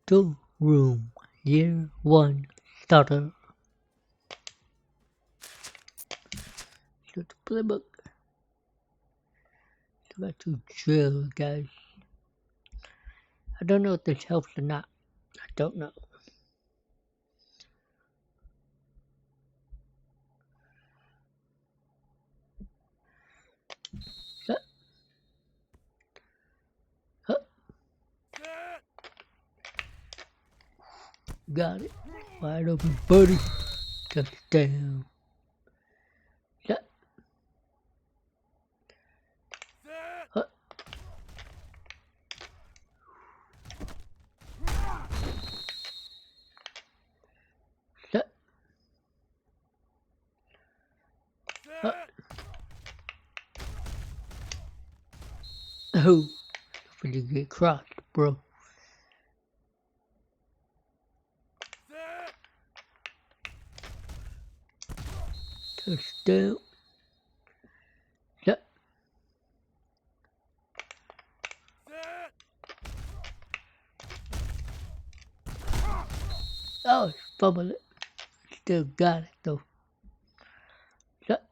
Tool Room, Year 1 Starter. So the playbook. It's about to drill, guys. I don't know if this helps or not. I don't know. Got it. Wide open, buddy. Touchdown. Set. Set. Oh, when you get crossed, bro. Touchdown. Set. Oh, fumble it. Still got it though. Set.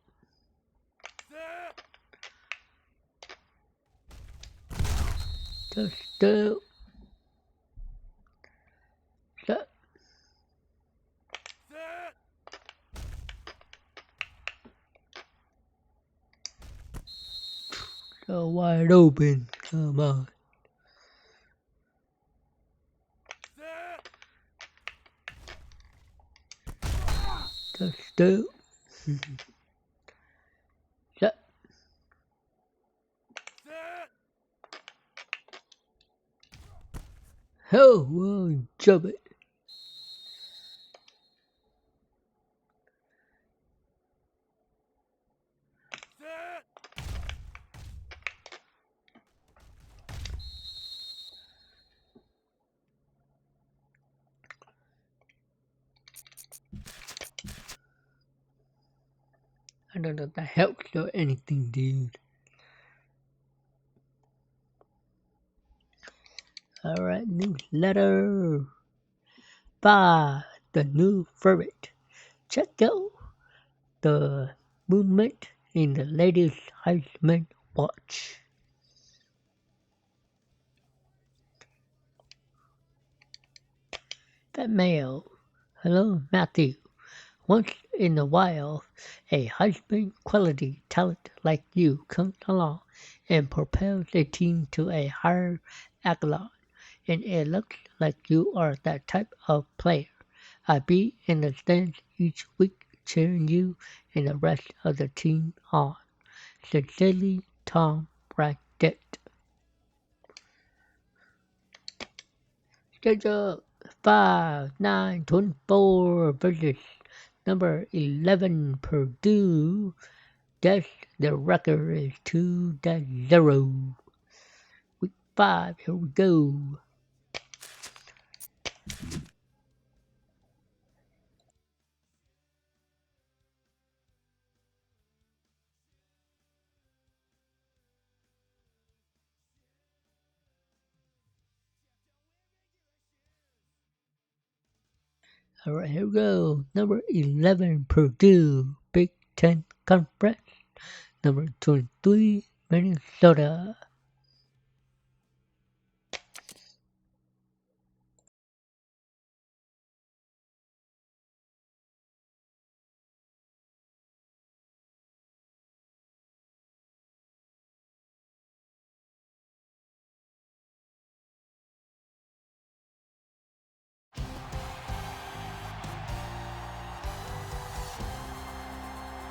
Touchdown. Set. So wide open. Come on. Touchdown. Set. Oh, whoa, jump it. I don't know if that helps or anything, dude. Alright, newsletter. 5. The new favorite. Check out the movement in the latest Heisman watch. That mail. Hello, Matthew. Once in a while, a Heisman quality talent like you comes along and propels a team to a higher echelon, and it looks like you are that type of player. I'll be in the stands each week cheering you and the rest of the team on. Sincerely, Tom Brackett. Schedule 5-9-24 versus number 11 Purdue. Thus, the record is 2-0. Week 5, here we go. Alright, here we go. Number 11 Purdue, Big Ten Conference. Number 23 Minnesota.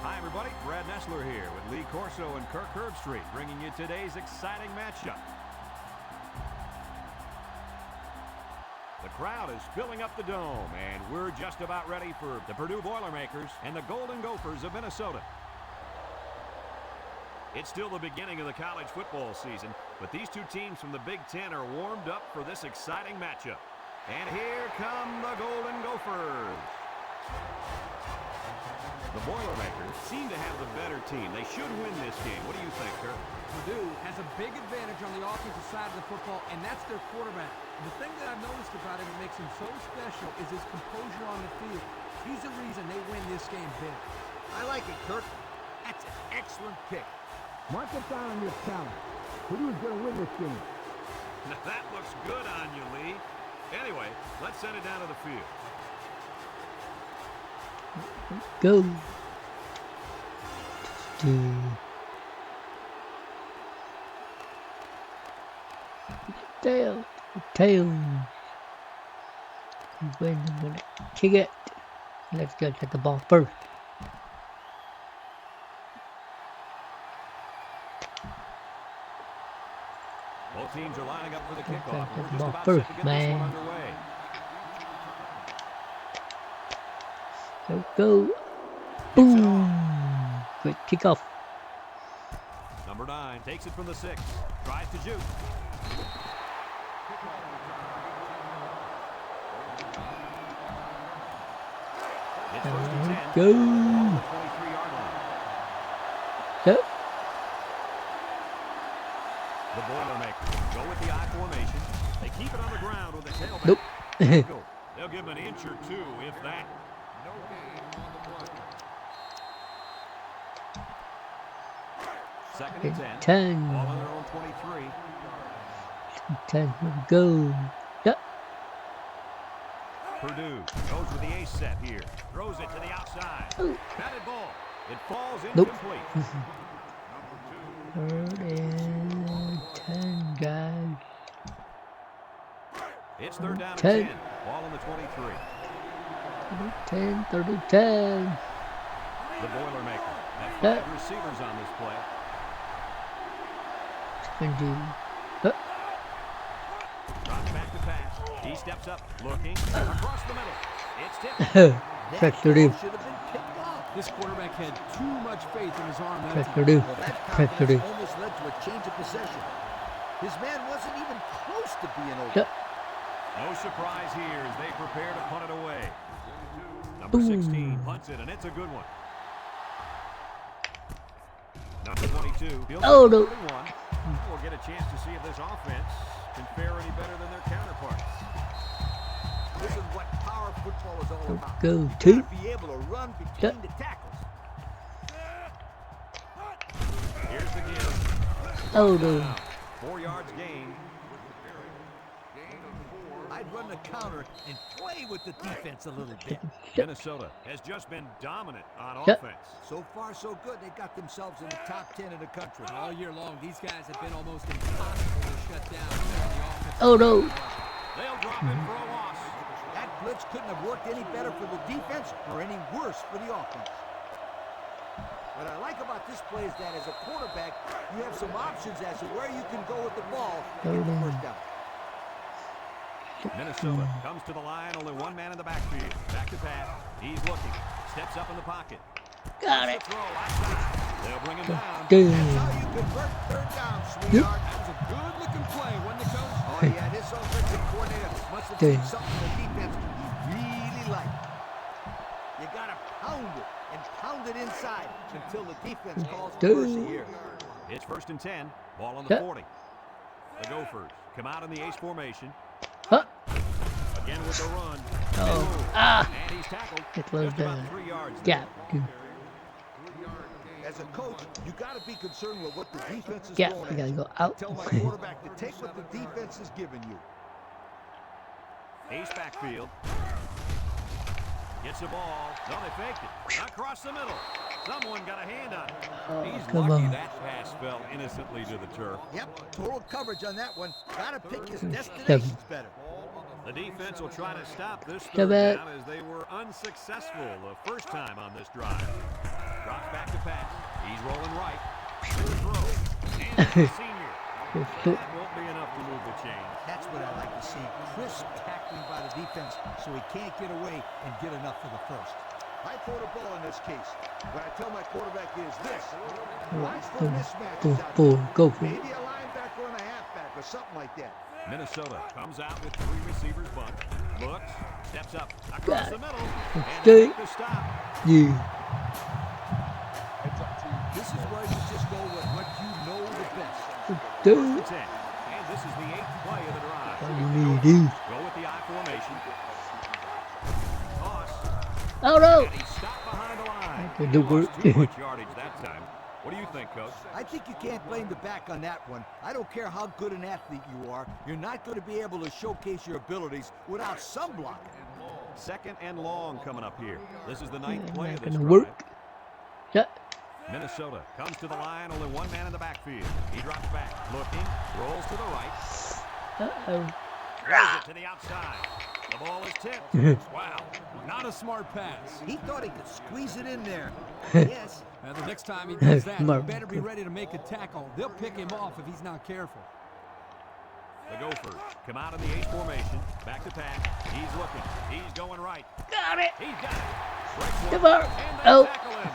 Hi everybody, Brad Nessler here with Lee Corso and Kirk Herbstreit bringing you today's exciting matchup. The crowd is filling up the dome, and we're just about ready for the Purdue Boilermakers and the Golden Gophers of Minnesota. It's still the beginning of the college football season, but these two teams from the Big Ten are warmed up for this exciting matchup. And here come the Golden Gophers. The Boilermakers seem to have the better team. They should win this game. What do you think, Kurt? Purdue has a big advantage on the offensive side of the football, and that's their quarterback. The thing that I've noticed about him that makes him so special is his composure on the field. He's the reason they win this game big. I like it, Kirk. That's an excellent pick. Mark it down on your talent. Purdue's going to win this game. Now that looks good on you, Lee. Anyway, let's send it down to the field. Go. Tail. Wait a minute. Kick it. Let's go get the ball first. Both teams are lining up for the kickoff. Get We're the just ball about first, set to get this one man. underway. Go. Boom. Quick kickoff. Number 9 takes it from the 6. Tries to juke. It's first and 10. Go. On the 23-yard line. Yep. The Boilermakers go with the I formation. They keep it on the ground with the tailback. Nope. They'll give him an inch or two, if that. No gain on the play. Second and 10. 10. Ball on their own 23. 10. Go. Yep. Purdue goes with the ace set here. Throws it to the outside. Ooh. Batted ball. It falls Nope. incomplete. Third and 10, guys. It's third down and 10. 10. Ball on the 23. 10, 30, 10. The Boilermakers have Yep. 5 receivers on this play. Can do. Drops back to pass. He steps up, looking across the middle. It's tipped. Press the roof. Should have been picked off. This quarterback had too much faith in his arm. Press the roof. Well, that Press the confidence roof. almost led to a change of possession. His man wasn't even close to being open. Yep. No surprise here as they prepare to punt it away. Number Boom. 16 punts it, and it's a good one. Number 22 fields Oh, it no. 41. We'll get a chance to see if this offense can fare any better than their counterparts. This is what power football is all about. Go You to. gotta be able to run between Yep. the tackles. Here's the give. Oh, no. Now, 4 yards gained. I'd run the counter and play with the defense a little bit. Minnesota has just been dominant on Yep. offense. So far, so good. They got themselves in the top 10 in the country. All year long, these guys have been almost impossible to shut down. The offense. Oh, no. They'll drop it for a loss. That blitz couldn't have worked any better for the defense or any worse for the offense. What I like about this play is that as a quarterback, you have some options as to where you can go with the ball to get the first down. Minnesota comes to the line, only one man in the backfield. Back to pass. He's looking. Steps up in the pocket. Got it. Throw outside. They'll bring him down. Dude. That's how you convert third down, sweetheart. That was a good-looking play, wasn't it, Coach? Oh, yeah, this offensive coordinator must have seen something in the defense he really liked. You got to pound it and pound it inside until the defense calls for mercy here. It's first and 10. Ball on the Yep. 40. The Gophers come out in the ace formation. Huh. Again with the run. Oh. Ah. And he's tackled. Get close Just about down. 3 yards. Gap. Dude. As a coach, you got to be concerned with what the defense is Gap. throwing We at gotta you. go out. Tell my quarterback to take what the defense is giving you. Ace backfield. Gets the ball. No, they faked it. Across the middle. Someone got a hand on it. Oh, He's come lucky on. that pass fell innocently to the turf. Yep, total coverage on that one. Got to pick his destinations better. The defense will try to stop this Step third it. down as they were unsuccessful the first time on this drive. Drops back to pass. He's rolling right. To the throw. And it's the senior. That won't be enough to move the chains. That's what I like to see. Crisp tackling by the defense so he can't get away and get enough for the first. I throw the ball in this case. What I tell my quarterback is this. Watch for mismatches out Go, there. go for it. Maybe a linebacker and a halfback or something like that. Minnesota comes out with 3 receivers bunt. Looks, steps up across Got the it. middle, and Stay. they make the stop. Yeah. is where you just go with what you know the best. Dude. First and 10. And this is the 8th play of the drive. All you need to do. Go with the I formation. Toss. Oh no! And he stopped behind the line. That He didn't lost work. too much yardage that time. What do you think, Coach? I think you can't blame the back on that one. I don't care how good an athlete you are. You're not going to be able to showcase your abilities without some blocking. 2nd and long coming up here. This is the 9th Yeah, play not of this gonna drive. work. Yeah. Minnesota comes to the line, only one man in the backfield. He drops back, looking, rolls to the right, Uh-oh. throws it to the outside. The ball is tipped. Wow, not a smart pass. He thought he could squeeze it in there. Yes. Now, the next time he does that, he Smart. better be ready to make a tackle. They'll pick him off if he's not careful. The Gophers come out in the 8 formation. Back to pass. He's looking. He's going right. Got it! He's got it. Strikes one. Come on. And they Oh. tackle him.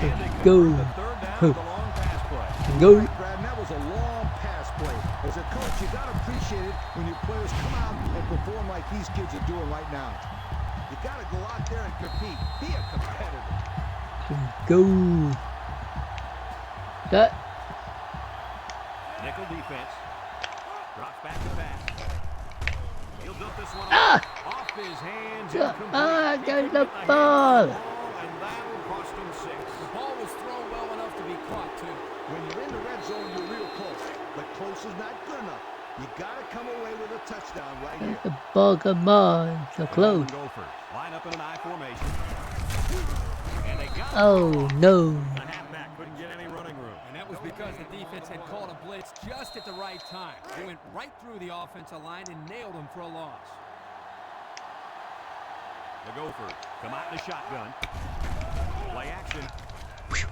And they Go. convert the 3rd down with a long pass play. Go. Right, Brad, and that was a long pass play. As a coach, you got to appreciate it when your players come out and perform like these kids are doing right now. You got to go out there and compete. Be a competitor. Go. That. Nickel defense. Drops back to pass. He'll dump this one Ah! off his hands. Ah, Incomplete. He got couldn't the get hand ball. on the and that'll cost him 6. The ball was thrown well enough to be caught, too. When you're in the red zone, you're real close. But close is not good enough. You got to come away with a touchdown right here. The ball, come on. So close. Gophers line up in an I formation. And they got Oh, no. the halfback couldn't get any running room. And that was because the defense had called a blitz just at the right time. They went right through the offensive line and nailed him for a loss. The Gophers come out in the shotgun. Play action.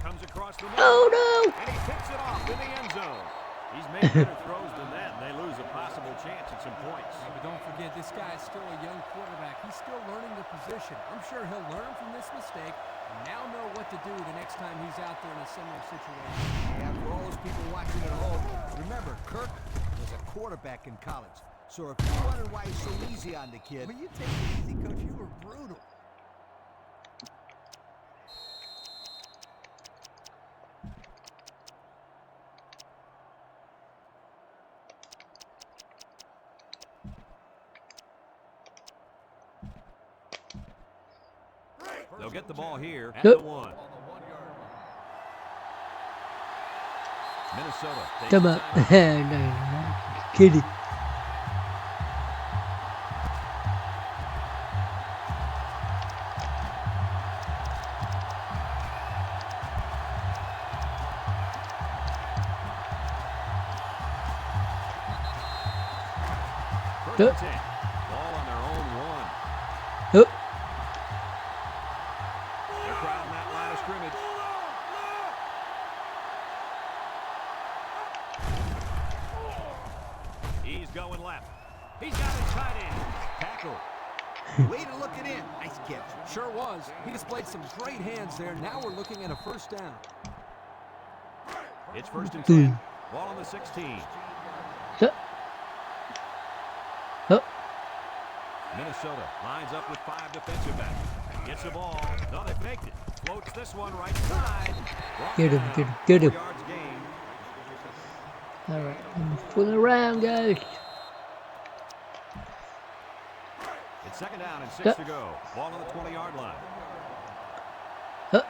Comes across the middle. Oh, no. And he picks it off in the end zone. He's made better throws than that, and they lose a possible chance at some points. But don't forget, this guy is still a young quarterback. He's still learning the position. I'm sure he'll learn from this mistake and now know what to do the next time he's out there in a similar situation. Yeah, for all those people watching at home, remember, Kirk was a quarterback in college. So if you're wondering why he's so easy on the kid, Will you take it easy, Coach? You were brutal. They'll get the ball here at Yep. the 1. Minnesota takes Come the on. timeout. No, kidding. First and 10. Ball on their own 1. Oh, They're crowding that line of scrimmage. He's going left. He's got it tight end. Tackle. way to look it in. Nice catch. Sure was. He displayed some great hands there. Now we're looking at a first down. It's first and 10. Ball on the 16. so. Oh, Minnesota lines up with 5 defensive backs. Gets the ball. No, they faked it. Floats this one right side. Brought Get him, down. get him, get him. 4 yards gain. all right. I'm fooling around, guys. It's 2nd down and 6 Yeah. to go. Ball on the 20-yard line. Oh,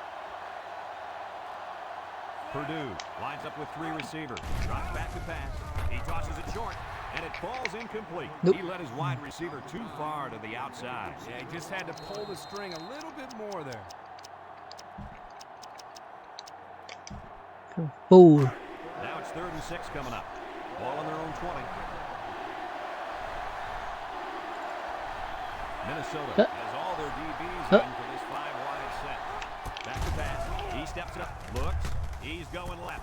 Purdue lines up with 3 receivers. Drops back to pass. He tosses it short, and it falls incomplete. Nope. He let his wide receiver too far to the outside. Yeah, he just had to pull the string a little bit more there. four. Now it's 3rd and 6 coming up. Ball on their own 20. Minnesota has all their DBs in for this 5-wide set. Back to pass. He steps up, looks. He's going left.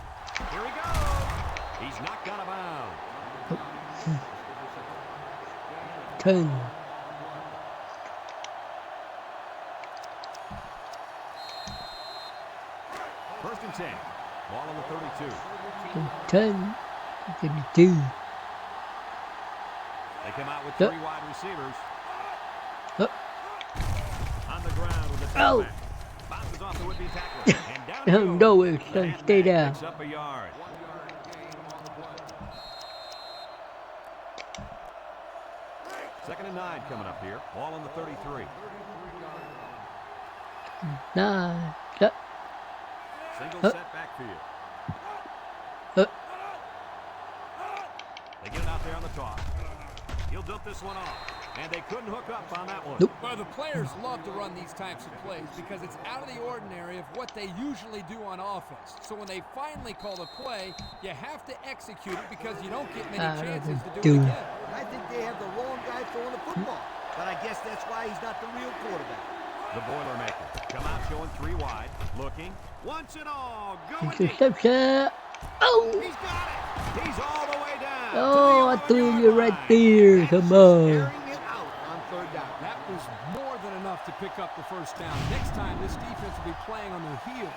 Here he goes. He's knocked out of bounds. 10. First and 10. Ball on the 32. 10. 32. They come out with Yep. 3 wide receivers. Oh, On the ground with the Oh. tailback. Bounces off the would-be tackler. And down he No, goes. it's The gonna stay halfback down. picks up a yard. Second and 9 coming up here. Ball on the 33. Nah. Single set backfield. Uh. They get it out there on the toss. He'll dump this one off. And they couldn't hook up on that one. Nope. Well, the players love to run these types of plays because it's out of the ordinary of what they usually do on offense. So when they finally call the play, you have to execute it because you don't get many chances to do it again. I think they have the wrong guy throwing the football. But I guess that's why he's not the real quarterback. The Boilermaker come out showing 3 wide. Looking. Once and all. Going deep. Interception. Oh. He's got it. He's all the way down. Oh, I To the threw 11-yard you line. right there. Come on. Airing it out on third down. That was more than enough to pick up the first down. Next time, this defense will be playing on their heels.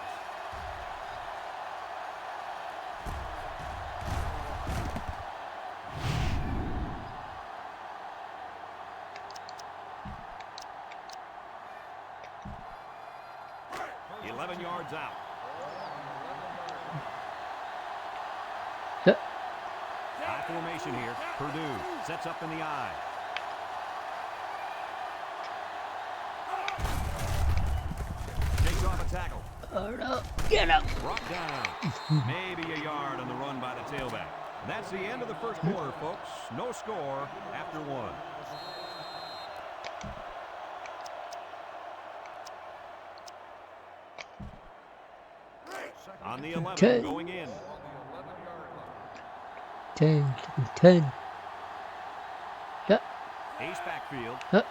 Yards out. High formation here. Purdue sets up in the eye. Takes off a tackle. Get up. Brought down. Maybe a yard on the run by the tailback. And that's the end of the first quarter, folks. No score after 1. On the 11, 10. going in. 10. Yep. Ace backfield. Yep.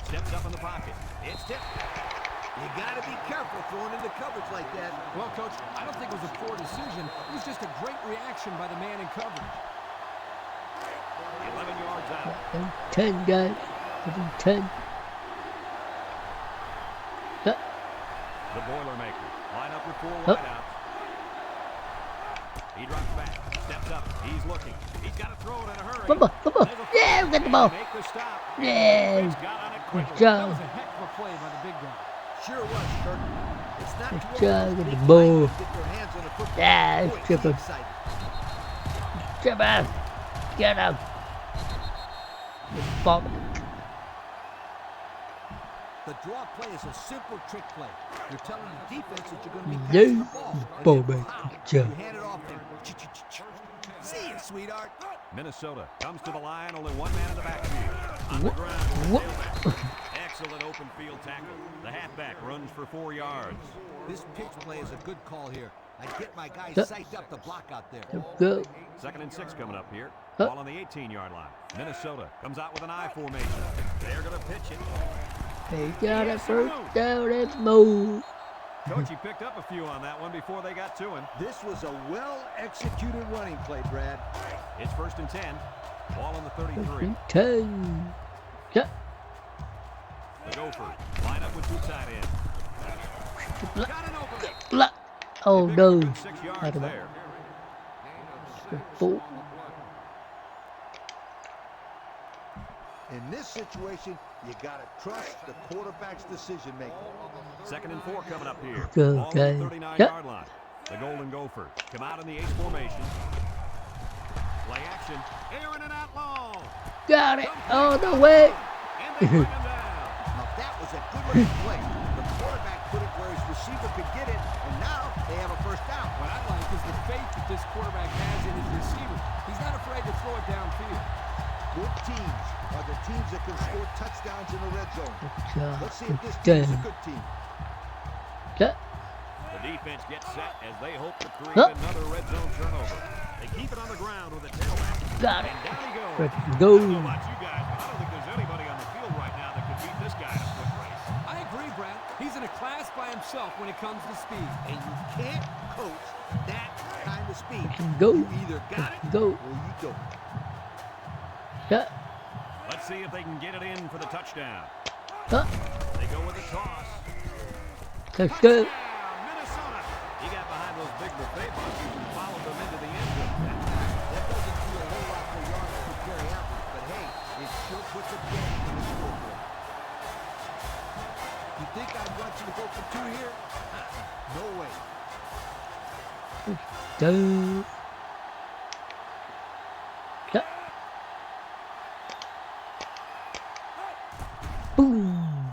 Steps up in the pocket. It's tipped. You got to be careful throwing into coverage like that. Well, Coach, I don't think it was a poor decision. It was just a great reaction by the man in coverage. 11 yards out. 10, guys. 10. Yep. The Boilermaker. Line up with 4 Yep. wideouts. He drops back. Steps up. He's looking. He's got to throw it in a hurry. Come on. Yeah, we got the ball. Make the stop. Yeah. He's got on it Good quickly. That job. was a heck of a play by the big guy. Sure was, Kirk. It's not Good too job often with the big ball. linemen get their hands on the football. Yeah, Boy, triple. he's excited. Come on. Get him. Ball. The draw play is a simple trick play. You're telling the defense that you're going to be Yeah. passing the ball. Ball And then, back. pow, Good job. you hand it off and see you, sweetheart. Minnesota comes to the line. Only one man in the backfield. On the ground. What? Excellent open field tackle. The halfback runs for 4 yards. This pitch play is a good call here. I get my guys Yep. psyched up the block out there. Go. Second and 6 coming up here. Huh. Ball on the 18-yard line. Minnesota comes out with an I formation. They're going to pitch it. They got a first down and move. Coach, he picked up a few on that one before they got to him. This was a well-executed running play, Brad. It's first and 10. Ball on the 33. 10. Yep. The Gophers line up with 2 tight ends. Got an opening. Block. Oh, They pick up a no. good 6 yards Out of there. Four. In this situation, you got to trust the quarterback's decision-making. Second and 4 coming up here. Good Ball on game. the 39-yard Yep. line. The Golden Gophers come out in the ace formation. Play action. Aaron and out long. Got it. Oh, no way. And they bring him down. Now that was a good looking play. The quarterback put it where his receiver could get it, and now they have a first down. What I like is the faith that this quarterback has in his receiver. He's not afraid to throw it downfield. Good teams are the teams that can score touchdowns in the red zone. Good job. Let's see if this Good team is a game. good team. Yep. The defense gets set as they hope to create Huh. another red zone turnover. They keep it on the ground with a tailback. Got it. And down he goes. Let's I don't go. know about you guys, but I don't think there's anybody on the field right now that could beat this guy in a foot race. I agree, Brad. He's in a class by himself when it comes to speed. And you can't coach that kind of speed. Go. You either got it Go. or you don't. Yep. Let's see if they can get it in for the touchdown. Huh. They go with a toss. Let's go. Touchdown, Minnesota. He got behind those big buffet bunches and followed them into the end zone. That doesn't do a whole lot for yards to carry out, but hey, it sure puts a dent in the scoreboard. Go. Yeah. Boom.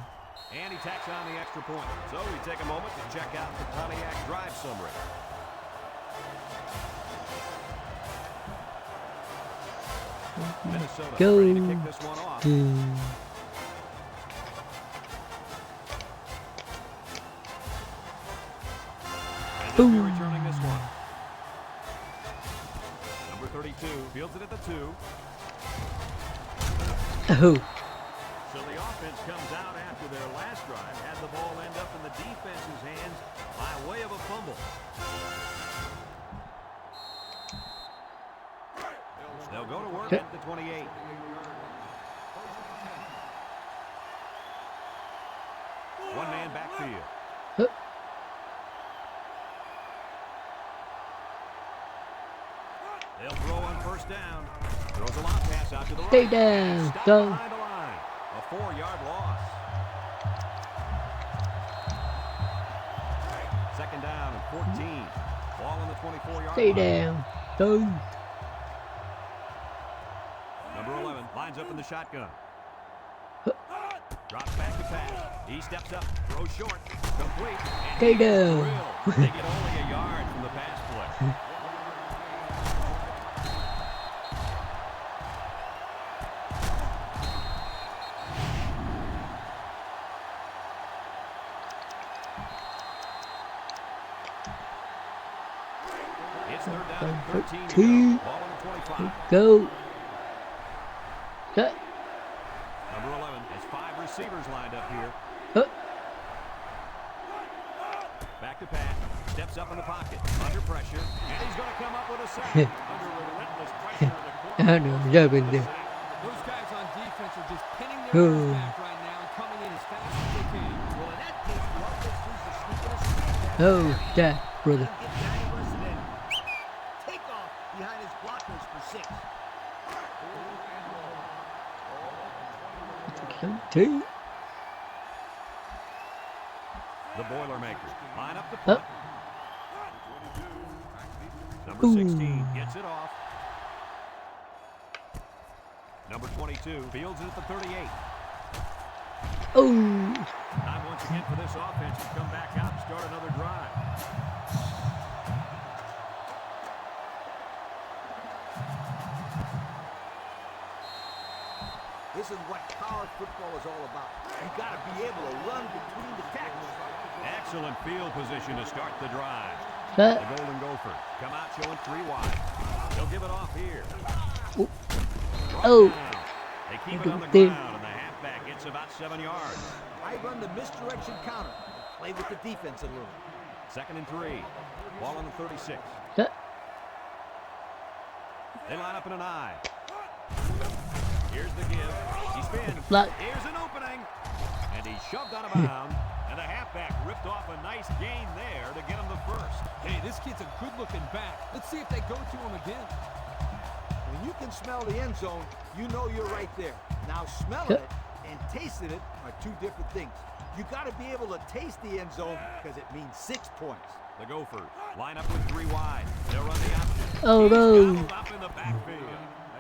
And he tacks on the extra point. So we take a moment to check out the Pontiac drive summary. Minnesota Go. ready to kick this one off. And they'll be returning this one. Number 32 fields it at the 2. Oh. So the offense comes out after their last drive, had the ball end up in the defense's hands by way of a fumble. They'll go to work at the 28. One man backfield. They'll throw on first down. Throws a long pass out to the right. Stay down. Stop Go. behind the line. A 4-yard loss. Second down and 14. Ball on the 24-yard Stay line. down. Go. Number 11 lines up in the shotgun. Drops back to pass. He steps up, throws short, complete. And Stay he gets down. drilled. They get only a yard from the pass play. It's third down and 13 to Two. go. Ball on the 25. Go. Cut. Number 11 has 5 receivers lined up here. Back to pass. Steps up in the pocket. Under pressure. And he's going to come up with a sack. Under relentless pressure of the quarterback. I know. Jumping there. Those guys on defense are just pinning their Oh. guys back right now and coming in as fast as they can. Well, in that case, the offense needs to sneak in a screen. Oh, that, brother. Get behind us and then take off behind his blockers for 6. Two. The Boilermakers line up the punt. Number 16 gets it off. Number 22 fields it at the 38. Oh. Time once again for this offense to come back out and start another drive. This is what college football is all about. You got to be able to run between the tackles. Excellent field position to start the drive. Cut. The Golden Gophers come out showing 3 wide. They'll give it off here. Oh. Down. They keep it on the They- ground, and the halfback gets about 7 yards. I run the misdirection counter. Play with the defense a little. Second and 3. Ball on the 36. Cut. They line up in an I. Here's the give. He spins. Block. Here's an opening. And he's shoved out of bounds. And the halfback ripped off a nice gain there to get him the first. Hey, this kid's a good-looking back. Let's see if they go to him again. When you can smell the end zone, you know you're right there. Now smelling it and tasting it are 2 different things. You got to be able to taste the end zone because it means 6 points. The Gophers line up with 3 wide. They'll run the option. Oh, He's no. gobbled up in the backfield.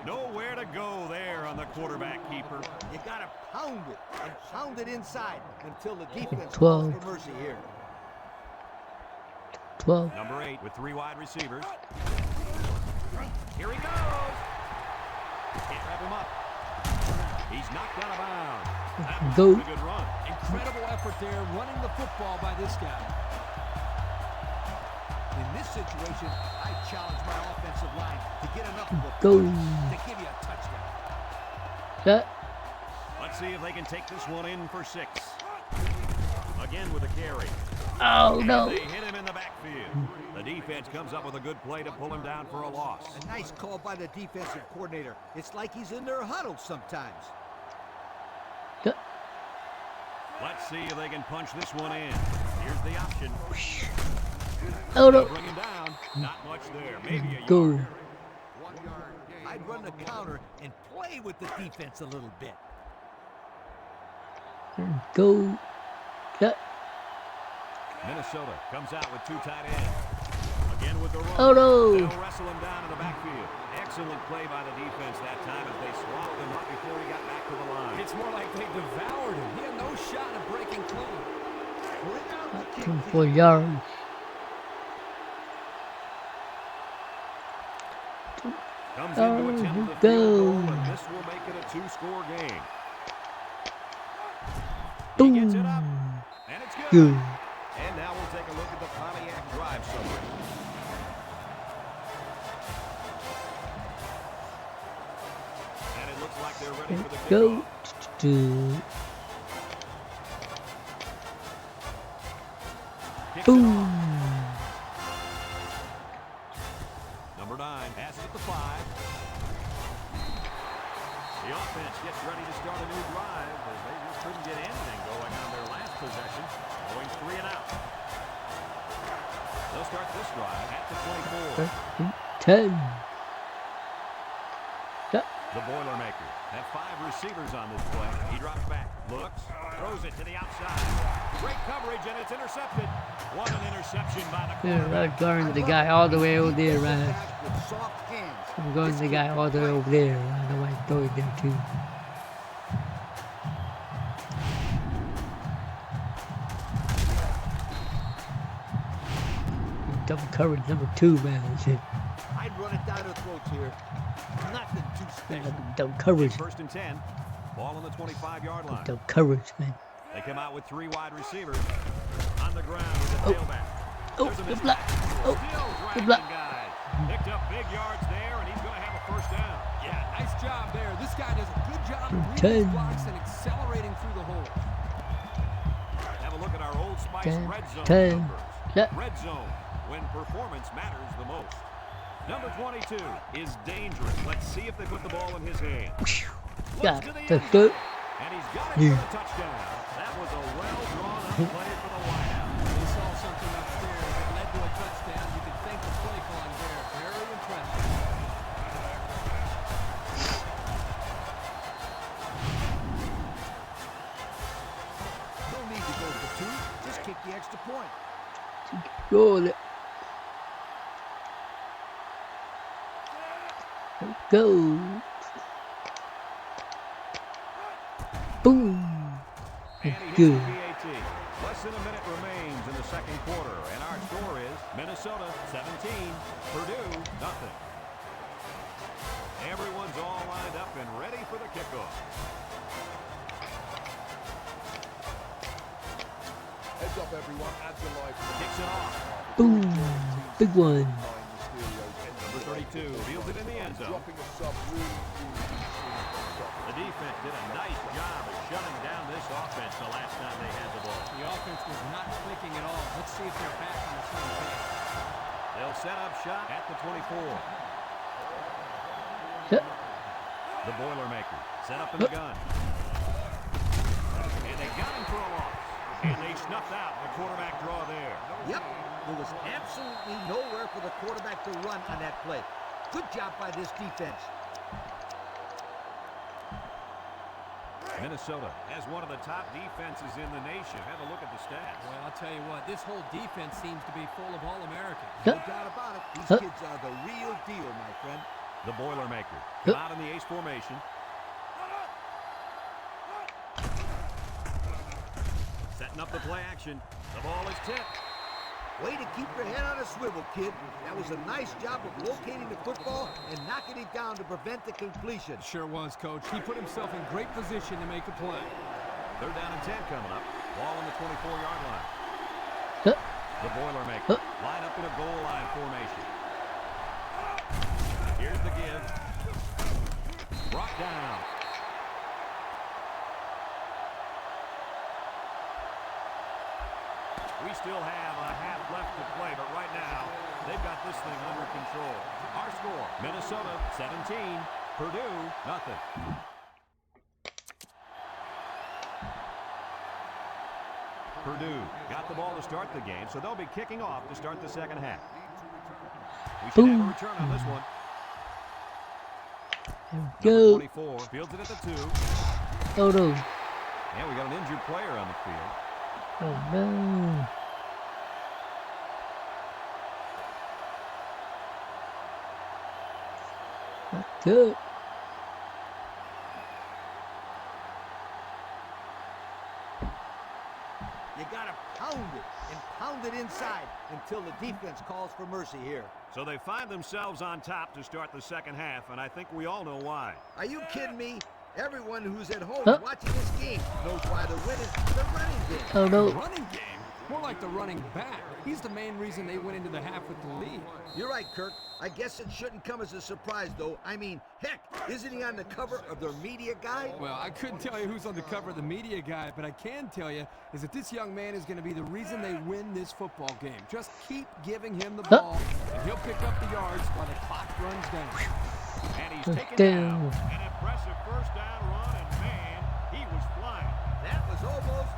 Nowhere to go there on the quarterback keeper. You got to pound it and pound it inside until the defense 12. calls for mercy here. 12. Number 8 with 3 wide receivers. Here he goes. Can't wrap him up. He's knocked out of bounds. That was Go. a good run. Incredible effort there running the football by this guy. In this situation, I challenge my offensive line to get enough of a Go. push to give you a touchdown. Cut. Let's see if they can take this one in for 6. Again with a carry. Oh, And no. they hit him in the backfield. The defense comes up with a good play to pull him down for a loss. A nice call by the defensive coordinator. It's like he's in their huddle sometimes. Cut. Let's see if they can punch this one in. Here's the option. Oh, They'll no. bring him down. Not much there. Maybe a Go. yard. I'd run the counter and play with the defense a little bit. Go. Cut. Minnesota comes out with 2 tight ends. A Again with the run. Oh no! They'll wrestle him down in the backfield. Excellent play by the defense that time as they swapped him up before he got back to the line. It's more like they devoured him. He had no shot at breaking clean. 4 yards. Comes into attempt the field goal, and this will make it a 2-score game. He gets it up, and it's good. And now we'll take a look at the Pontiac drive summary. And it looks like they're ready for the Go. kickoff. Kicks it Boom. off. Number 9 has it at the 5. The offense gets ready to start a new drive as they just couldn't get anything going on their last possession, going 3 and out. They'll start this drive at the 24. 10. The Boilermaker have 5 receivers on this play. He drops back, looks, throws it to the outside. Great coverage, and it's intercepted. What an interception by the quarterback. I'm going the guy all the way over there, Ryan. With soft hands. I'm going the guy all the way over there. I know I throw it there too. Double coverage number 2, man. I'd run it down her throats here. Nothing too special. Double coverage. First and 10. Ball on the 25-yard line. Double coverage, man. They come out with 3 wide receivers. On the ground with the tailback. Oh, There's a the mismatch. block. Oh, Still the dragging block. guys. Picked up big yards there, and he's going to have a first down. Yeah, nice job there. This guy does a good job of 10. reading his blocks and accelerating through the hole. Have a look at our Old Spice 10, red zone 10. numbers. Yeah. Red zone, when performance matters the most. Number 22 is dangerous. Let's see if they put the ball in his hand. Got Looks to the the end third. zone, and he's got it for the touchdown. That was a well-drawn-up play for the wideout. They saw something upstairs that led to a touchdown. You can thank the play calling there. Very impressive. No need to go for 2. Just kick the extra point. Roll it. Go. Boom. And he hits Good. the PAT. Less than a minute remains in the second quarter, and our score is Minnesota 17, Purdue nothing. Everyone's all lined up and ready for the kickoff. Heads up, everyone. Adds a life. Kicks it off. Boom. Big one. Number 32 fields it in the end zone. Dropping a sub really. The defense did a nice job of shutting down this offense the last time they had the ball. The offense was not clicking at all. Let's see if they're back on the same page. They'll set up shop at the 24. Yeah. The Boilermaker set up in the gun. And they got him for a loss. And they snuffed out the quarterback draw there. Yep. There was absolutely nowhere for the quarterback to run on that play. Good job by this defense. Minnesota has one of the top defenses in the nation. Have a look at the stats. Well, I'll tell you what, this whole defense seems to be full of All-Americans. No doubt about it. These kids are the real deal, my friend. The Boilermaker come out in the ace formation. Setting up the play action. The ball is tipped. Way to keep your head on a swivel, kid. That was a nice job of locating the football and knocking it down to prevent the completion. Sure was, Coach. He put himself in great position to make a play. 3rd down and 10 coming up. Ball on the 24-yard line. The Boilermaker line up in a goal line formation. Here's the give. Brought down. We still have a half left to play, but right now, they've got this thing under control. Our score, Minnesota 17, Purdue nothing. Purdue got the ball to start the game, so they'll be kicking off to start the second half. We should have a return on this one. Go. Number 24 fields it at the 2. Oh no. And we got an injured player on the field. Oh no. That's good. You got to pound it and pound it inside until the defense calls for mercy here. So they find themselves on top to start the second half, and I think we all know why. Are you kidding me? Everyone who's at home Huh? watching this game knows why the win is the running game. Oh The no. running game? More like the running back. He's the main reason they went into the half with the lead. You're right, Kirk. I guess it shouldn't come as a surprise, though. I mean, heck, isn't he on the cover of their media guide? Well, I couldn't tell you who's on the cover of the media guide, but I can tell you is that this young man is going to be the reason they win this football game. Just keep giving him the ball, and he'll pick up the yards while the clock runs down. And he's First taken down. down. An impressive first down run, and man, he was flying. That was almost...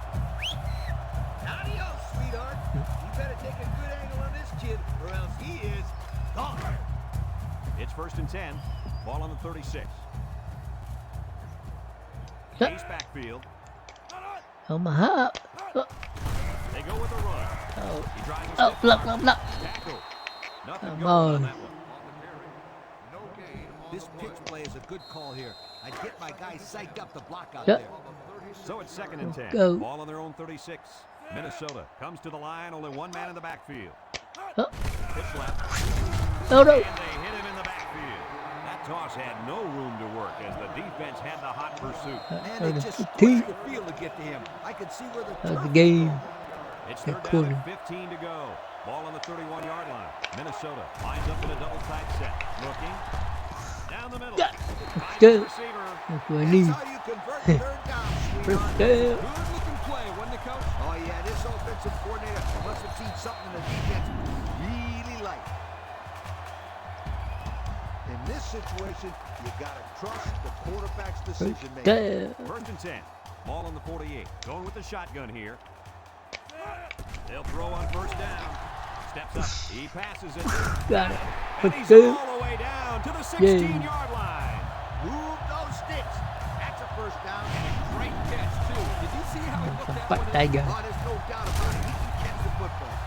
Adios, sweetheart. You better take a good angle on this kid, or else he is gone. It's 1st and 10. Ball on the 36. Yep. Ace backfield. On my hop. Oh, They go with a run. oh, He drives a oh, stiff look, look, look. tackle. Nothing Come going on on. that one. This pitch play is a good call here. I'd get my guys psyched up to block out Yep. there. So it's 2nd and 10. Go. Ball on their own 36. Minnesota comes to the line. Only one man in the backfield. Oh, Pitch left. oh no. And they hit him in the backfield. That toss had no room to work as the defense had the hot pursuit. Man, they just 15. squished the field to get to him. I could see where the Of the turf game. It's That 3rd down corner. and 15 to go. Ball on the 31-yard line. Minnesota lines up in a double tight set. Looking. Down the middle. Yeah. Finds Good. the receiver. That's what I That's need. how you convert third down, First sweetheart. down. Good-looking play, wasn't it, Coach? Oh, yeah, this offensive coordinator must have seen something the defense really liked. In this situation, you got to trust the quarterback's decision making. Down. 1st and 10. Ball on the 48. Going with the shotgun here. They'll throw on 1st down. Steps up. He passes it. Got it. And First he's down. all the way down to the Yeah. 16-yard line. Move those sticks. That's a first down. Great catch, too. Did you see how he looked that Fuck one that up? guy. Oh, there's no doubt about it. He can catch the football.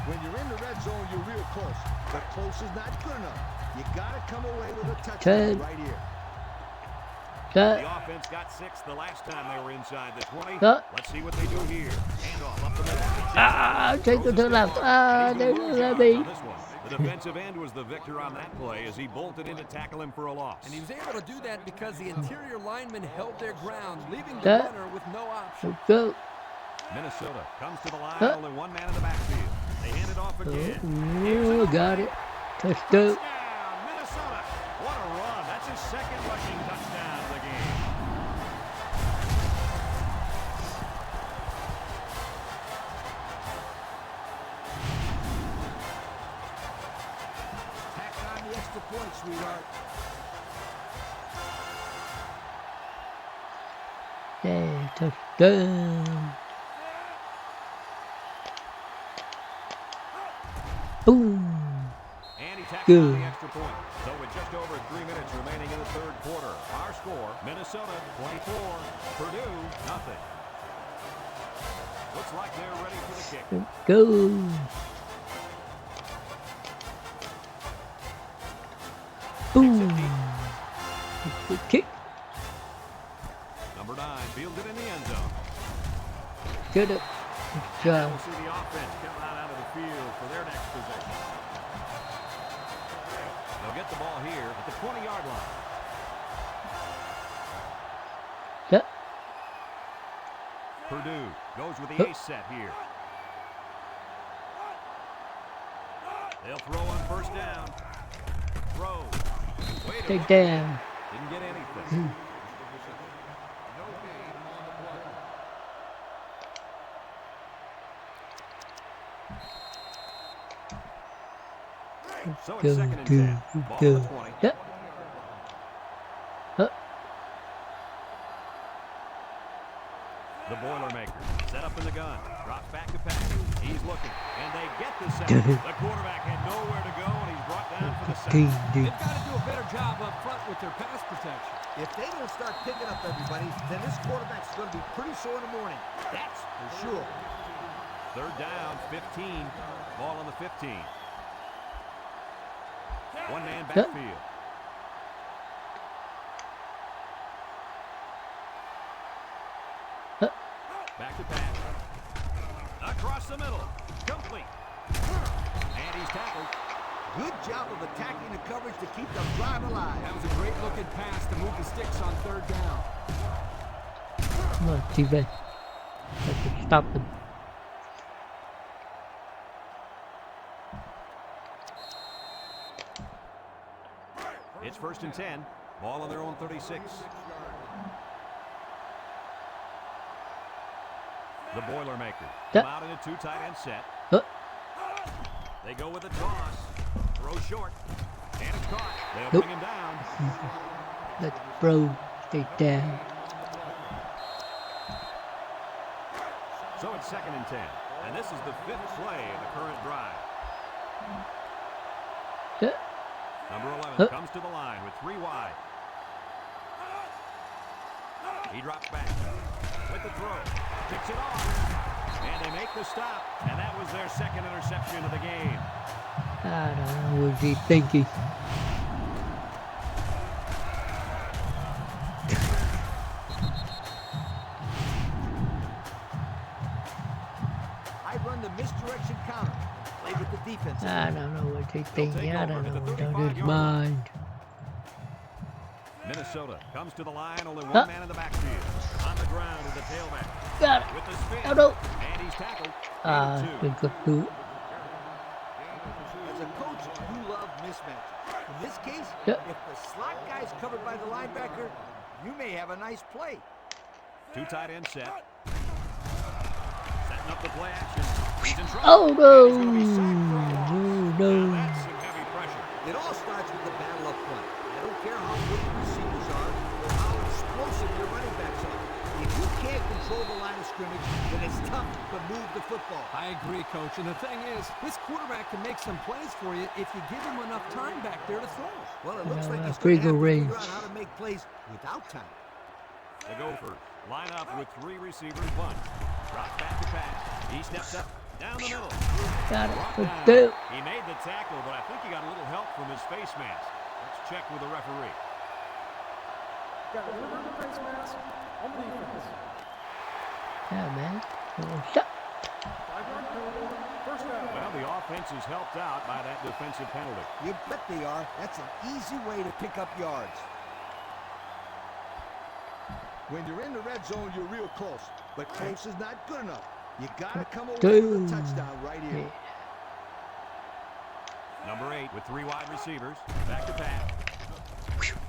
When you're in the red zone, you're real close. But close is not good enough. You got to come away with a touchdown 10. right here. Cut. The offense got 6 the last time they were inside the 20. Cut. Let's see what they do here. Handoff up the middle. Ah, take it to the left. Ah, And they he's don't gonna let lose yards me. on this one. The defensive end was the victor on that play as he bolted in to tackle him for a loss. And he was able to do that because the interior linemen held their ground, leaving the Cut. runner with no option. Let's go. Minnesota comes to the line. Cut. Only one man in the backfield. They hand it off again. Oh, got it. Touchdown. Touchdown, Minnesota. What a run. That's his 2nd rushing touchdown of the game. Tack on the extra point, sweetheart. Yeah, touchdown. Boom. And he tacks Good. on the extra point. So with just over 3 minutes remaining in the 3rd quarter, our score, Minnesota 24, Purdue nothing. Looks like they're ready for the kick. Let's go. Boom. Good kick. Number 9 fielded in the end zone. Get it. Good Now job. we'll see the offense come out of the field for their next possession. They'll get the ball here at the 20-yard line. Yep. Purdue goes with the ace set here. They'll throw on 1st down. Throw. Way to Take look. down. Didn't get anything. So it's 2nd and 10. Ball on the 20. Yep. Huh. The Boilermaker set up in the gun. Drops back to pass. He's looking. And they get the sack. The quarterback had nowhere to go, and he's brought down for the sack. Dude. They've got to do a better job up front with their pass protection. If they don't start picking up everybody, then this quarterback's going to be pretty sore in the morning. That's for sure. 3rd down, 15. Ball on the 15. One man Yep. backfield. Back to pass. Across the middle. Complete. And he's tackled. Good job of attacking the coverage to keep the drive alive. That was a great looking pass to move the sticks on third down. Come on, defense. Have to stop them. It's 1st and 10. Ball on their own 36. The Boilermakers come out in a 2 tight end set. They go with a toss. Throw short. And it's caught. They'll bring him down. Let's bro stay down. So it's 2nd and 10. And this is the 5th play of the current drive. Number 11 comes to the line with 3 wide. He drops back with the throw. Picks it off. And they make the stop. And that was their 2nd interception of the game. I don't know what he's thinking. I run the misdirection counter. Play with the defense. I don't know what he's thinking. I don't over know at the what's on 35 his yard mind. Minnesota comes to the line. Only one man in the backfield. On the ground is the tailback. Got it. With the spin. Oh, no. And he's tackled. We got to. As a coach, you love mismatches. In this case, Yep. if the slot guy is covered by the linebacker, you may have a nice play. 2 tight end set. Setting up the play action. He's in trouble. Oh And no! he's gonna be sacked for a loss. No, Now no. that's some heavy pressure. It all starts with the battle up front. I don't care how good the receivers are or how explosive your running backs are. If you can't control the line of scrimmage, then it's tough to move the football. I agree, Coach. And the thing is, this quarterback can make some plays for you if you give him enough time back there to throw. Well, it looks like he's free going to go have to range. figure out how to make plays without time. The Gophers line up with 3 receivers bunch. Drop back to pass. He steps up down the middle. Got Brought it. down. Good. He made the tackle, but I think he got a little help from his face mask. Let's check with the referee. Yeah, man. Shut. Well, the offense is helped out by that defensive penalty. You bet they are. That's an easy way to pick up yards. When you're in the red zone, you're real close. But close is not good enough. You got to come away with a touchdown right here. Number 8 with 3 wide receivers. Back to pass.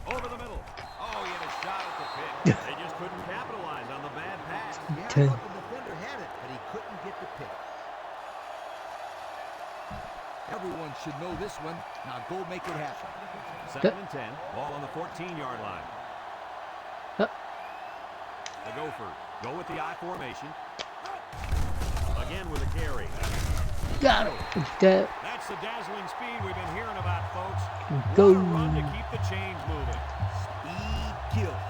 Over the middle. Oh, he had a shot at the pick. They just couldn't capitalize on the bad pass. Yeah, I thought the defender had it, but he couldn't get the pick. Everyone should know this one. Now go make it happen. 2nd and 10. Ball on the 14-yard line. The Gophers go with the I formation. Again with a carry. Got it. Good. That's the dazzling speed we've been hearing about, folks. Go. What a run to keep the chains moving. Speed kills.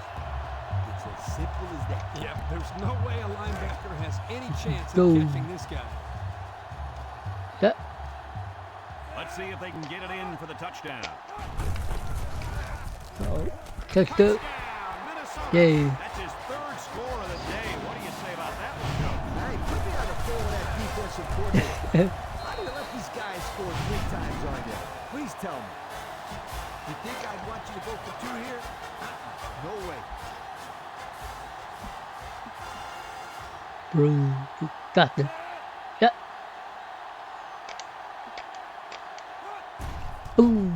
It's as simple as that. Yep, there's no way a linebacker has any chance Go. of catching this guy. Yeah. Let's see if they can get it in for the touchdown. Oh. Touchdown. Touchdown, Minnesota. Yay. That's his 3rd score of the day. What do you say about that one, Coach? Hey, put me on the phone with that defensive coordinator. How do you let these guys score 3 times on you? Please tell me. You think I'd want you to go for 2 here? No way. Bro, you got them. Yeah. Boom.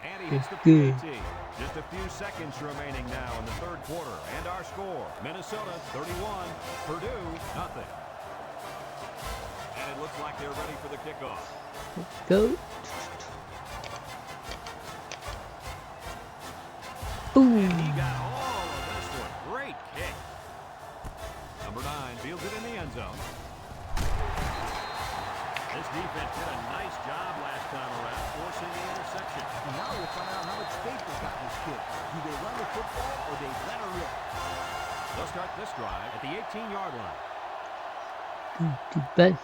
And he hits the Good. PAT. Just a few seconds remaining now in the 3rd quarter. And our score, Minnesota 31, Purdue nothing. And it looks like they're ready for the kickoff. Go. Boom. He got all of this one. Great kick. Number 9 fields it in the end zone. This defense did a nice job last time around, forcing the interception. And now we'll find out how much faith they got in this kid. Do they run the football or they let her rip? They'll start this drive at the 18-yard line. Too bad.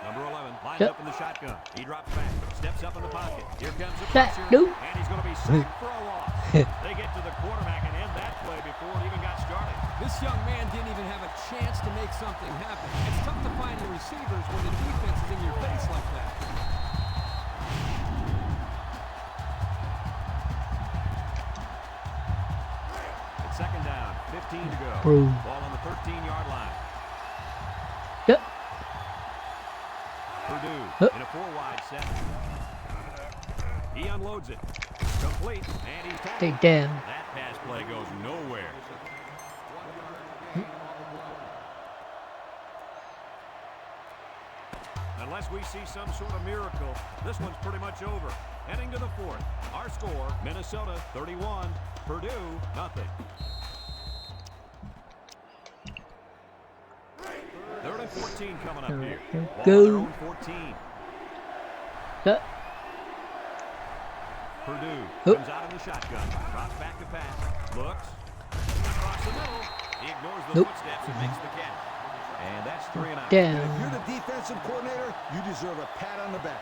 Number 11 lines Yep. up in the shotgun. He drops back. steps up in the pocket. Here comes the That pressure, dude. and he's going to be sacked for a loss. They get to the quarterback and end that play before it even got started. This young man didn't even have a chance to make something happen. It's tough to find your receivers when the defense is in your face like that. It's second down, 15 to go. Bro. Ball on the 13-yard line. Yep. Purdue in a 4-wide set. He unloads it. Complete, and he's They tackled. down. That pass play goes nowhere. Unless we see some sort of miracle, this one's pretty much over. Heading to the fourth. Our score, Minnesota 31, Purdue nothing. Third and 14 coming up here. Ball Go. on their own 14. Yep. Purdue comes out in the shotgun. Drops back to pass. Looks. Across the middle. He ignores the footsteps and makes the catch. And that's 3 and out. Down. If you're the defensive coordinator, you deserve a pat on the back.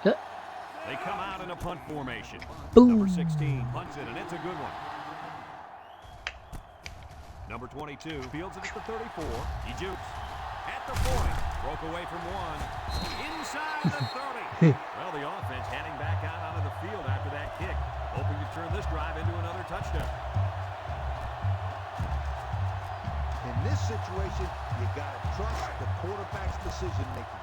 Yep. They come out in a punt formation. Boom. Number 16 punts it, and it's a good one. Number 22 fields it at the 34. He jukes. At the 40. Broke away from one. Inside the 30. Well, the offense heading back out onto the field after that kick. Hoping to turn this drive into another touchdown. In this situation, you got to trust the quarterback's decision-making.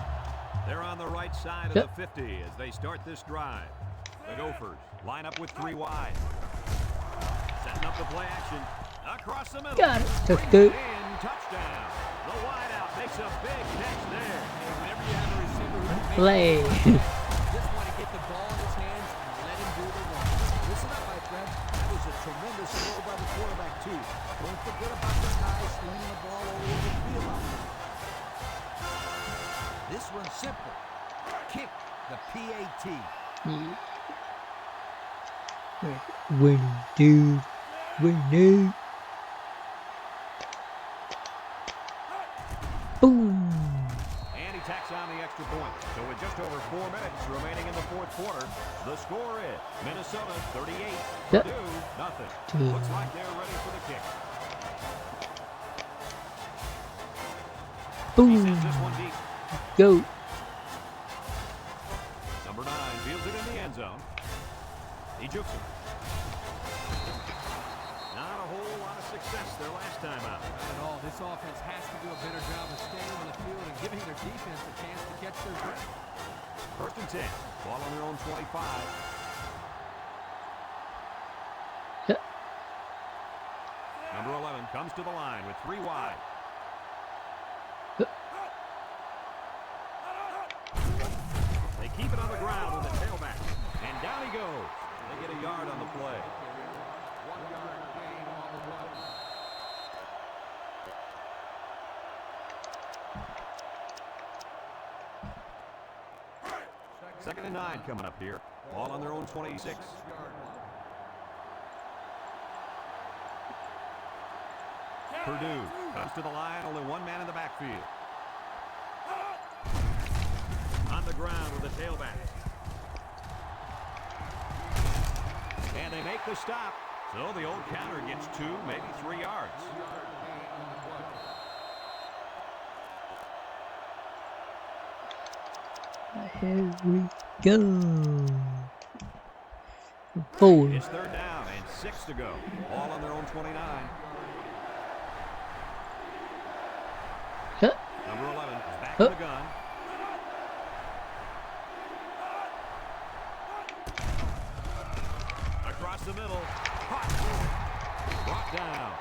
They're on the right side of the 50 as they start this drive. The Gophers line up with 3 wide. Setting up the play action. Across the middle. Got it. That's Brings good. it in. Touchdown. The wideout makes a big catch there. Whenever you have a receiver who can make Play. just want to get the ball in his hands and let him do the work. Listen up, my friend. That was a tremendous throw by the quarterback, too. Don't forget about the guy slinging the ball all over the field out there. This one's simple. Kick the PAT. Winning, dude. Winning. Boom. And he tacks on the extra point. So with just over 4 minutes remaining in the fourth quarter, the score is Minnesota 38, Yep. Purdue nothing. Two. Looks like they're ready for the kick. He Boom. sends this one deep. Go. Number 9 fields it in the end zone. He jukes it. Not a whole lot of success their last time out. Not at all. This offense has to do a better job of staying on the field and giving their defense a chance to catch their breath. First and 10. Ball on their own 25. Yep. Number 11 comes to the line with 3 wide. Yep. They keep it on the ground with the tailback. And down he goes. They get a yard on the play. 1 yard gain on the run. Second and 9 coming up here. Ball on their own 26. Purdue comes to the line, only 1 man in the backfield. On the ground with the tailback. And they make the stop. So the old counter gets 2, maybe 3 yards. Here we go. 4. It's third down and 6 to go. Ball on their own 29. Yep. Number 11 is back in the gun. Across the middle. Caught. Brought down.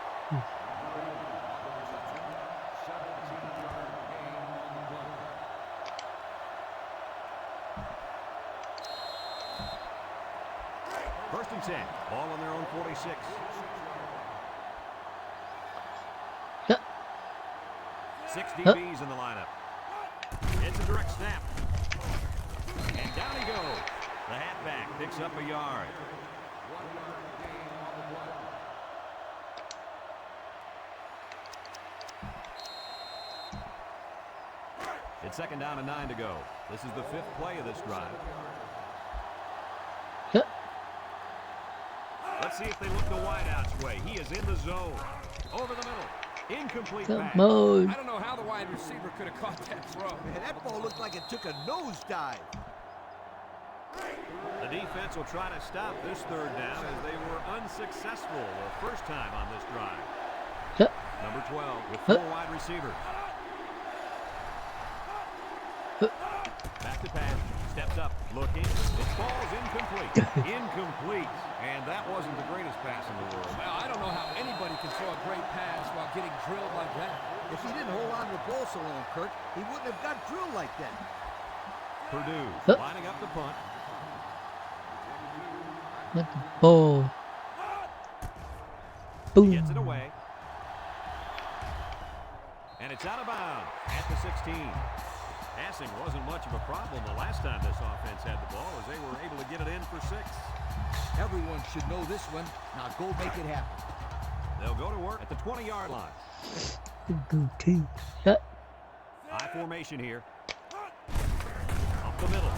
First and 10. Ball on their own 46. Yep. 6 DBs in the lineup. It's a direct snap. And down he goes. The halfback picks up a yard. It's 2nd down and 9 to go. This is the 5th play of this drive. Yep. Let's see if they look the wideout's way. He is in the zone. Over the middle. Incomplete Come pass. on. I don't know how the wide receiver could have caught that throw. Man, that ball looked like it took a nosedive. The defense will try to stop this 3rd down as they were unsuccessful the first time on this drive. Yep. Number 12 with 4 wide receivers. Back to pass. Steps up. Looking. It falls incomplete. Incomplete. And that wasn't the greatest pass in the world. Well, I don't know how anybody can throw a great pass while getting drilled like that. If he didn't hold on to the ball so long, Kurt, he wouldn't have got drilled like that. Purdue lining up the punt. With the ball. Boom. Gets it away. And it's out of bounds at the 16. Passing wasn't much of a problem the last time this offense had the ball as they were able to get it in for 6. Everyone should know this one. Now go make it happen. They'll go to work at the 20-yard line. Go team. Yep. High formation here. Up the middle.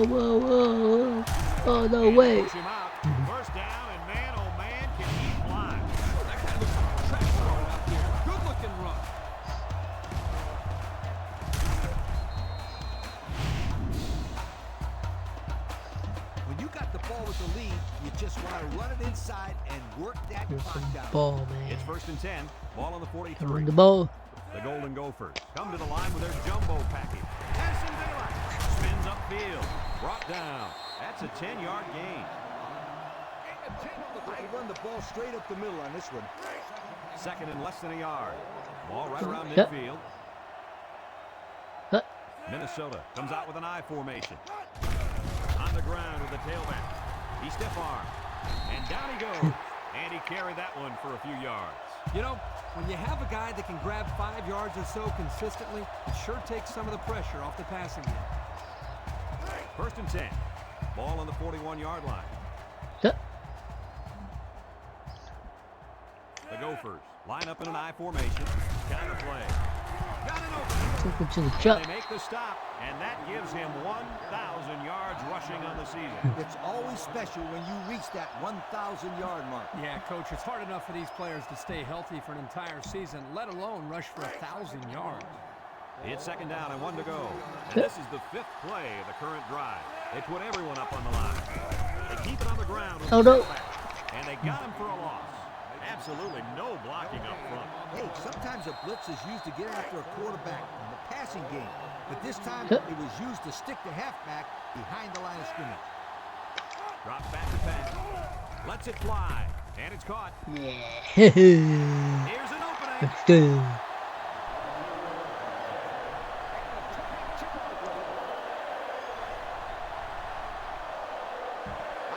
Whoa. Oh, no way. Push him out. First down, and man, oh man, can he fly. That guy looks like a track thrower out there. Good-looking run. When you got the ball with the lead, you just want to run it inside and work that Here's clock some down. ball, man. It's 1st and 10. Ball on the Come 43. on, the ball. The Golden Gophers come to the line with their jumbo package. Has some daylight. Spins upfield. Brought down. That's a 10-yard gain. I run the ball straight up the middle on this one. 2nd and less than a yard. Ball right around Yep. midfield. Yep. Minnesota comes out with an I formation. On the ground with the tailback. He stiff arm. And down he goes. And he carried that one for a few yards. You know, when you have a guy that can grab 5 yards or so consistently, it sure takes some of the pressure off the passing game. 1st and 10. Ball on the 41-yard line. Yep. The Gophers line up in an I formation. Kind of play. Got an opening. Took it to the chuck. They make the stop, and that gives him 1,000 yards rushing on the season. It's always special when you reach that 1,000-yard mark. Yeah, Coach, it's hard enough for these players to stay healthy for an entire season, let alone rush for 1,000 yards. It's 2nd down and 1 to go. And this is the 5th play of the current drive. They put everyone up on the line. They keep it on the ground. Oh, no. And they got him for a loss. Absolutely no blocking up front. Hey, sometimes a blitz is used to get after a quarterback in the passing game. But this time, Yep. it was used to stick the halfback behind the line of scrimmage. Drops back to pass. Lets it fly. And it's caught. Yeah. Here's an opening. Let's go.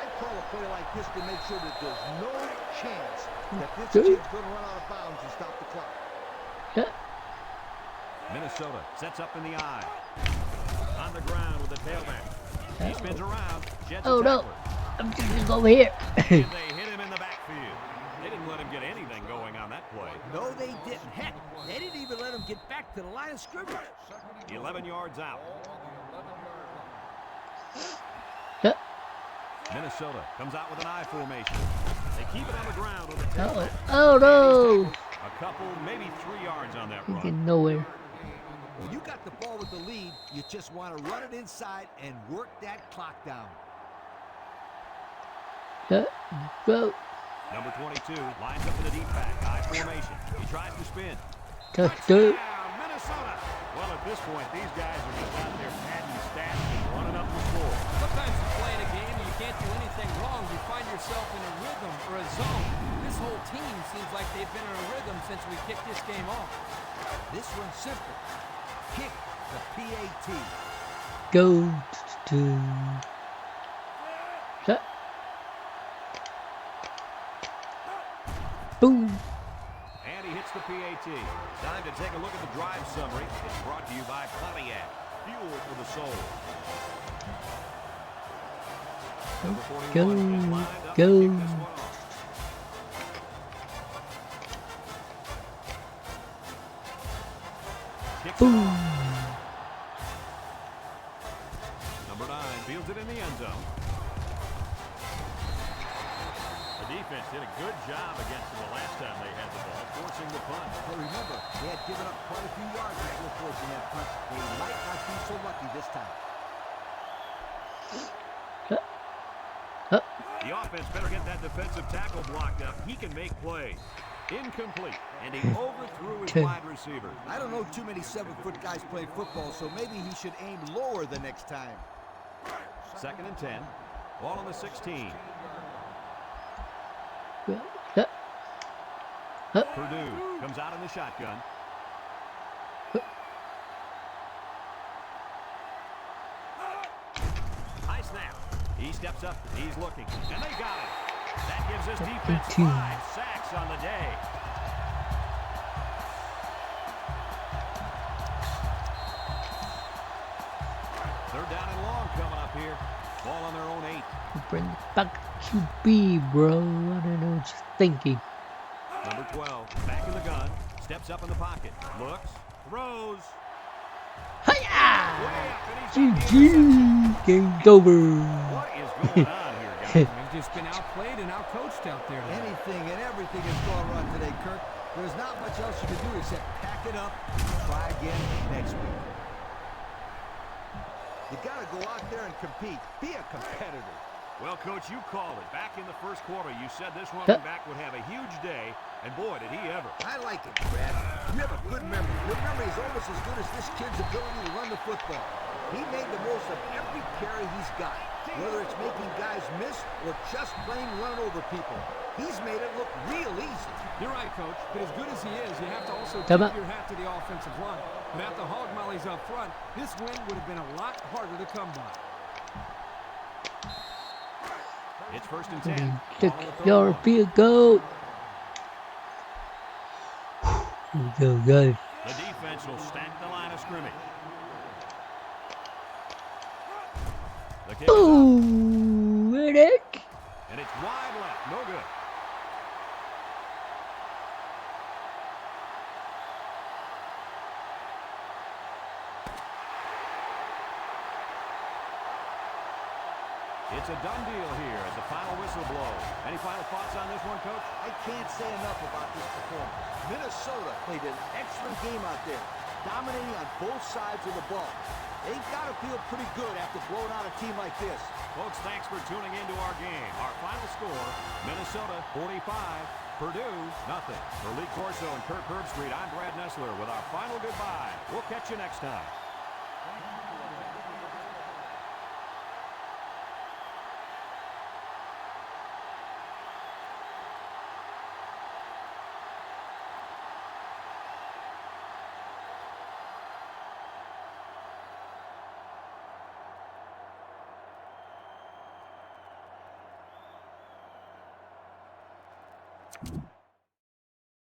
I'd call a play like this to make sure that there's no chance that this Good. kid's going to run out of bounds and stop the clock. Yep. Minnesota sets up in the eye. On the ground with the tailback. He spins around. Jets Oh, no. backward. I'm just going to go over here. And they hit him in the backfield. They didn't let him get anything going on that play. No, they didn't. Heck, they didn't even let him get back to the line of scrimmage. 11 yards out. Yep. Minnesota comes out with an I formation. They keep it on the ground with the Uh-oh. tailback. Oh, no. A couple, maybe 3 yards on that He's run. getting nowhere. When you got the ball with the lead, you just want to run it inside and work that clock down. Yep. Go. Number 22 lines up in the deep back. I formation. He tries to spin. Touchdown. Minnesota. Well, at this point, these guys are just out there padding stats and running up the score. Sometimes you play in a game and you can't do anything wrong. You find yourself in a rhythm or a zone. This whole team seems like they've been in a rhythm since we kicked this game off. This one's simple. Kick the PAT. Go to. Shut. Boom. And he hits the PAT. Time to take a look at the drive summary. It's brought to you by Pontiac. Fuel for the soul. Number 41 is lined up to kick this one off. kicks it off. Number 9 fields it in the end zone. The defense did a good job against them the last time they had the ball, forcing the punt. But remember, they had given up quite a few yards before forcing that punt. They might not be so lucky this time. The offense better get that defensive tackle blocked up. He can make plays. Incomplete, and he overthrew his wide receiver. I don't know too many 7-foot guys playing football, so maybe he should aim lower the next time. 2nd and 10. Ball on the 16. Purdue comes out in the shotgun. High snap. He steps up. He's looking. And they got it. That gives his defense 5 sacks on the day. Third down and long coming up here. Ball on their own 8. Bring it back QB, bro. I don't know what you're thinking. Number 12, back in the gun, steps up in the pocket, looks, throws. Hiya! GG! Game's over. What is going on here, guys? They've just been outplayed and outcoached out there today. Anything and everything has gone wrong today, Kirk. There's not much else you can do except pack it up and try again next week. You got to go out there and compete. Be a competitor. Well, Coach, you called it. Back in the first quarter, you said this running back would have a huge day, and boy, did he ever. I like it, Brad. You have a good memory. Your memory is almost as good as this kid's ability to run the football. He made the most of every carry he's got, whether it's making guys miss or just plain run over people. He's made it look real easy. You're right, Coach. But as good as he is, you have to also Come tip on. your hat to the offensive line. Without the hog mollies up front, this win would have been a lot harder to come by. It's 1st and 10. Took your field goal. Here we go, guys. The defense will stack the line of scrimmage. The kick is up, Boom! Riddick. and it's wide left. No good. It's a done deal here as the final whistle blows. Any final thoughts on this one, Coach? I can't say enough about this performance. Minnesota played an excellent game out there, dominating on both sides of the ball. They've got to feel pretty good after blowing out a team like this. Folks, thanks for tuning into our game. Our final score, Minnesota 45, Purdue nothing. For Lee Corso and Kirk Herbstreit, I'm Brad Nessler with our final goodbye. We'll catch you next time.